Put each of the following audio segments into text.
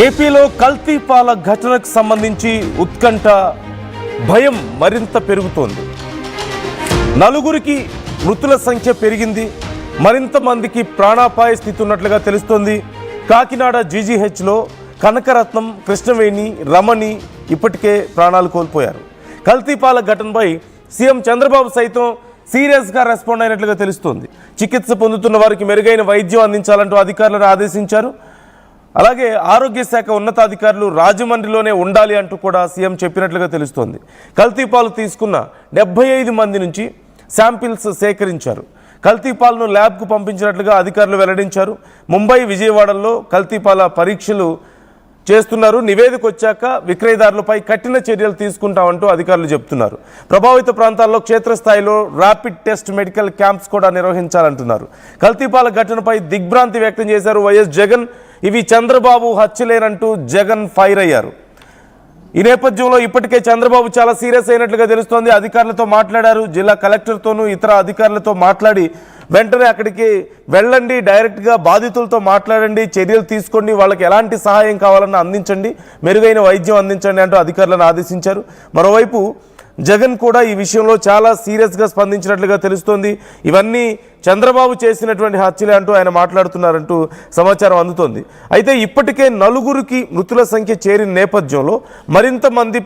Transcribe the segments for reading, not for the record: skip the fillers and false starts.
ఏపీలో కల్తీ పాల ఘటనకు సంబంధించి ఉత్కంఠ భయం మరింత పెరుగుతోంది. నలుగురికి మృతుల సంఖ్య పెరిగింది. మరింత మందికి ప్రాణాపాయ స్థితి ఉన్నట్లుగా తెలుస్తోంది. కాకినాడ జీజీహెచ్లో కనకరత్నం, కృష్ణవేణి, రమణి ఇప్పటికే ప్రాణాలు కోల్పోయారు. కల్తీ పాల ఘటనపై సీఎం చంద్రబాబు సైతం సీరియస్గా రెస్పాండ్ అయినట్లుగా తెలుస్తోంది. చికిత్స పొందుతున్న వారికి మెరుగైన వైద్యం అందించాలంటూ అధికారులను ఆదేశించారు. అలాగే ఆరోగ్య శాఖ ఉన్నతాధికారులు రాజమండ్రిలోనే ఉండాలి అంటూ కూడా సీఎం చెప్పినట్లుగా తెలుస్తోంది. కల్తీ పాలు తీసుకున్న 75 మంది నుంచి శాంపిల్స్ సేకరించారు. కల్తీ పాలను ల్యాబ్కు పంపించినట్లుగా అధికారులు వెల్లడించారు. ముంబై, విజయవాడల్లో కల్తీ పాల పరీక్షలు చేస్తున్నారు. నివేదిక వచ్చాక విక్రయదారులపై కఠిన చర్యలు తీసుకుంటామంటూ అధికారులు చెబుతున్నారు. ప్రభావిత ప్రాంతాల్లో క్షేత్రస్థాయిలో ర్యాపిడ్ టెస్ట్ మెడికల్ క్యాంప్స్ కూడా నిర్వహించాలంటున్నారు. కల్తీపాల ఘటనపై దిగ్భ్రాంతి వ్యక్తం చేశారు వైఎస్ జగన్. ఇవి చంద్రబాబు హత్యలేనంటూ జగన్ ఫైర్ అయ్యారు. ఈ నేపథ్యంలో ఇప్పటికే చంద్రబాబు చాలా సీరియస్ అయినట్లుగా తెలుస్తోంది. అధికారులతో మాట్లాడారు. జిల్లా కలెక్టర్తోనూ ఇతర అధికారులతో మాట్లాడి వెంటనే అక్కడికి వెళ్ళండి, డైరెక్ట్గా బాధితులతో మాట్లాడండి, చర్యలు తీసుకోండి, వాళ్ళకి ఎలాంటి సహాయం కావాలన్నా అందించండి, మెరుగైన వైద్యం అందించండి అంటూ అధికారులను ఆదేశించారు. మరోవైపు జగన్ కూడా ఈ విషయంలో చాలా సీరియస్గా స్పందించినట్లుగా తెలుస్తోంది. ఇవన్నీ చంద్రబాబు చేసినటువంటి హత్యలే అంటూ ఆయన మాట్లాడుతున్నారంటూ సమాచారం అందుతోంది. అయితే ఇప్పటికే నలుగురికి మృతుల సంఖ్య చేరిన నేపథ్యంలో మరింత మంది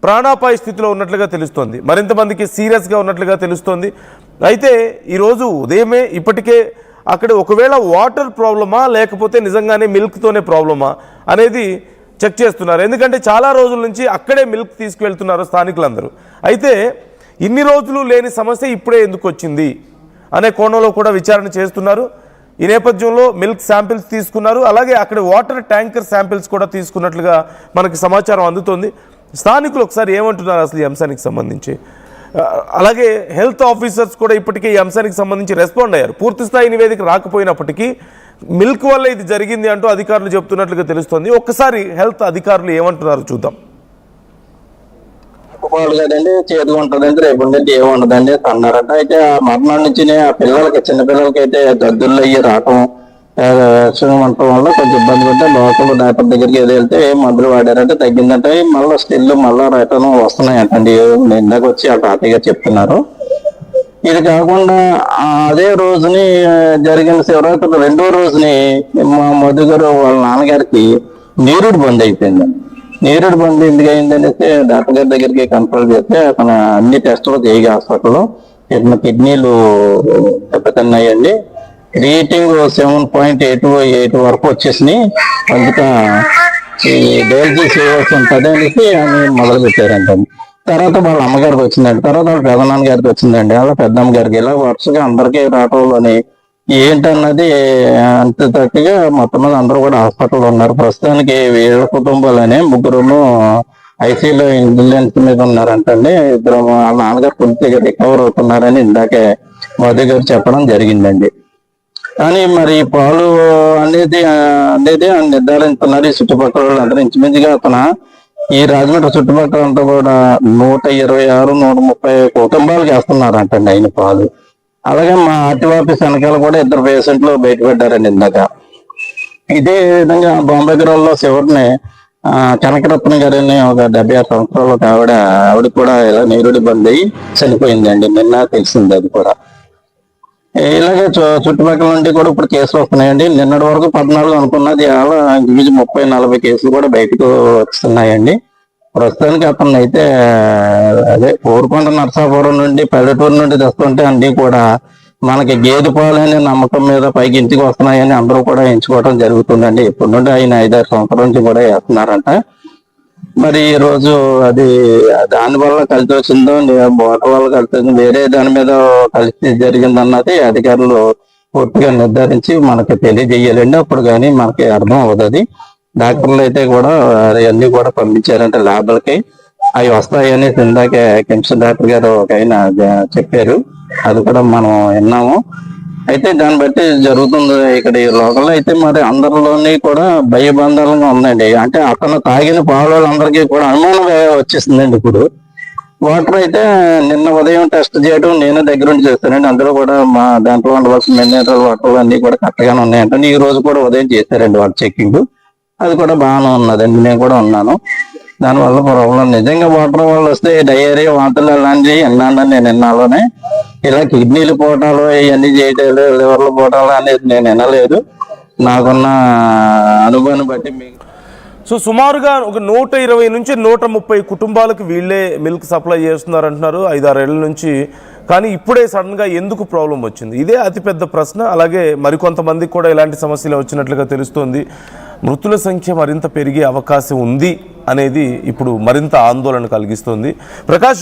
ప్రాణాపాయ స్థితిలో ఉన్నట్లుగా తెలుస్తోంది. మరింత మందికి సీరియస్గా ఉన్నట్లుగా తెలుస్తోంది. అయితే ఈరోజు ఉదయమే ఇప్పటికే అక్కడ ఒకవేళ వాటర్ ప్రాబ్లమా లేకపోతే నిజంగానే మిల్క్తోనే ప్రాబ్లమా అనేది చెక్ చేస్తున్నారు. ఎందుకంటే చాలా రోజుల నుంచి అక్కడే మిల్క్ తీసుకువెళ్తున్నారు స్థానికులందరూ. అయితే ఇన్ని రోజులు లేని సమస్య ఇప్పుడే ఎందుకు వచ్చింది అనే కోణంలో కూడా విచారణ చేస్తున్నారు. ఈ నేపథ్యంలో మిల్క్ శాంపిల్స్ తీసుకున్నారు. అలాగే అక్కడ వాటర్ ట్యాంకర్ శాంపిల్స్ కూడా తీసుకున్నట్లుగా మనకి సమాచారం అందుతోంది. స్థానికులు ఒకసారి ఏమంటున్నారు అసలు ఈ అంశానికి సంబంధించి, అలాగే హెల్త్ ఆఫీసర్స్ కూడా ఇప్పటికే ఈ అంశానికి సంబంధించి రెస్పాండ్ అయ్యారు. పూర్తిస్థాయి నివేదిక రాకపోయినప్పటికీ మిల్క్ వల్ల ఇది జరిగింది అంటూ అధికారులు చెప్తున్నట్లుగా తెలుస్తోంది. ఒక్కసారి హెల్త్ అధికారులు ఏమంటున్నారు చూద్దాం. కదండి, చేతులు ఉంటుందండి, రేపు ఉండేది ఏముండదండి అన్నారట. అయితే ఆ మర్నాడు నుంచి ఆ పిల్లలకి, చిన్నపిల్లలకి అయితే దద్దుల్లో అయ్యి రావటం, ఉండటం వల్ల కొంచెం ఇబ్బంది పడితే లోకల్ డాక్టర్ దగ్గరికి ఏదో వెళ్తే మందులు వాడారంటే తగ్గిందంటే మళ్ళీ స్టిల్ మళ్ళీ రిటర్న్ వస్తున్నాయంటండి. ఇందాక వచ్చి ఆ తాతయ్య గారు చెప్తున్నారు. ఇది కాకుండా అదే రోజుని జరిగిన శివరాత్రి రెండో రోజుని మా మధు గారు వాళ్ళ నాన్నగారికి నీరుడు బంద్ అయిపోయింది. నీరుడు బంద్ ఎందుకు అయిందనేసి డాక్టర్ గారి దగ్గరికి కన్సల్ట్ చేస్తే అతను అన్ని టెస్టులు చేయగా హాస్పిటల్లో కిడ్నీలు దెబ్బతిన్నాయండి. క్రియేటింగ్ 7.8 వరకు వచ్చేసినాయి. అందుకే ఈ డయాలసిస్ చేయవలసి ఉంటుంది అనేసి అని మొదలు పెట్టారంట. తర్వాత వాళ్ళ అమ్మగారికి వచ్చిందండి, తర్వాత వాళ్ళ పెదనాన్న గారికి వచ్చిందండి, వాళ్ళ పెద్దమ్మ గారికి, ఇలా వరుసగా అందరికీ రావటంలోని ఏంటన్నది అంత తక్కువగా మొత్తం మీద అందరూ కూడా హాస్పిటల్లో ఉన్నారు. ప్రస్తుతానికి వీళ్ళ కుటుంబాలనే ముగ్గురును ఐసీయూలో ఇంజులెన్స్ మీద ఉన్నారంటండి. ఇద్దరు వాళ్ళ నాన్నగారు పూర్తిగా రికవర్ అవుతున్నారని ఇందాకే మోదీ గారు చెప్పడం జరిగిందండి. కానీ మరి పాలు అనేది నిర్ధారిస్తున్నారు ఈ చుట్టుపక్కల వాళ్ళు అందరూ. ఇంచుమించుగా అతను ఈ రాజమండ్రి చుట్టుపక్కల అంతా కూడా 126, 130 కుటుంబాలు చేస్తున్నారంటండి ఆయన పాలు. అలాగే మా ఆర్టీఓ ఆఫీస్ వెనకాల కూడా 2 పేషెంట్లు బయటపడ్డారండి ఇందాక. ఇదే విధంగా బాంబే గ్రౌండ్లో చివరిని కనకరత్న గారిని ఒక 76 సంవత్సరాలు ఆవిడ కూడా ఇలా నీరుడి బంద్ అయ్యి చనిపోయిందండి. నిన్న తెలిసింది అది కూడా. ఇలాగే చుట్టుపక్కల నుండి కూడా ఇప్పుడు కేసులు వస్తున్నాయండి. నిన్నటి వరకు 14 అనుకున్నది అలా 30-40 కేసులు కూడా బయటకు వస్తున్నాయండి. ప్రస్తుతానికి అతను అయితే అదే కోరుకొండ, నరసాపురం నుండి, పల్లెటూరు నుండి తెస్తుంటే అన్ని కూడా మనకి గేదె పాలు అనే నమ్మకం మీద పైకి ఇంటికి వస్తున్నాయని అందరూ కూడా ఎంచుకోవడం జరుగుతుందండి. ఇప్పటి నుండి ఆయన 5-6 సంవత్సరాల నుంచి కూడా వేస్తున్నారంట. మరి ఈ రోజు అది దాని వల్ల కలిసి వచ్చిందో, బోటర్ వల్ల కలిసి వచ్చిందో, వేరే దాని మీద కలిసి జరిగిందన్నది అధికారులు పూర్తిగా నిర్ధారించి మనకి తెలియజేయాలండి. అప్పుడు కానీ మనకి అర్థం అవుతుంది. డాక్టర్లు అయితే కూడా అవన్నీ కూడా పంపించారంటే ల్యాబ్లకి, అవి వస్తాయని ఇందాకే కిమ్స్ డాక్టర్ గారు ఒక ఆయన చెప్పారు. అది కూడా మనం విన్నాము. అయితే దాన్ని బట్టి జరుగుతుంది. ఇక్కడ ఈ లోకల్లో అయితే మరి అందరిలోని కూడా భయబంధాలుగా ఉందండి. అంటే అతను తాగిన పాలు అందరికీ కూడా అనుమానం వచ్చేసిందండి. ఇప్పుడు వాటర్ అయితే నిన్న ఉదయం టెస్ట్ చేయడం నేను దగ్గరుండి చేస్తానండి. అందులో కూడా మా దాంట్లో ఉండవలసిన మినరల్ వాటర్ అన్ని కూడా కరెక్ట్గానే ఉన్నాయంటే ఈ రోజు కూడా ఉదయం చేశారండి వాళ్ళు చెక్కింగ్. అది కూడా బాగానే ఉన్నదండి, నేను కూడా ఉన్నాను. దానివల్ల ప్రాబ్లం నిజంగా వాటర్ వల్ల వస్తే డయేరియా, వాంతులు అలాంటివి విన్నాను నేను ఇన్నాళ్ళనే. ఇలా కిడ్నీలు పోవటాలు ఇవన్నీ చేయటాలు, లివర్లు పోవటాలు అనేది నేను వినలేదు. నాకున్న అనుభవాన్ని బట్టి మీకు సో సుమారుగా ఒక 120 నుంచి 130 కుటుంబాలకు వీళ్ళే మిల్క్ సప్లై చేస్తున్నారు అంటున్నారు 5-6 ఏళ్ల నుంచి. కానీ ఇప్పుడే సడన్గా ఎందుకు ప్రాబ్లం వచ్చింది? ఇదే అతిపెద్ద ప్రశ్న. అలాగే మరికొంతమందికి కూడా ఇలాంటి సమస్యలు వచ్చినట్లుగా తెలుస్తోంది. మృతుల సంఖ్య మరింత పెరిగే అవకాశం ఉంది అనేది ఇప్పుడు మరింత ఆందోళన కలిగిస్తోంది. ప్రకాష్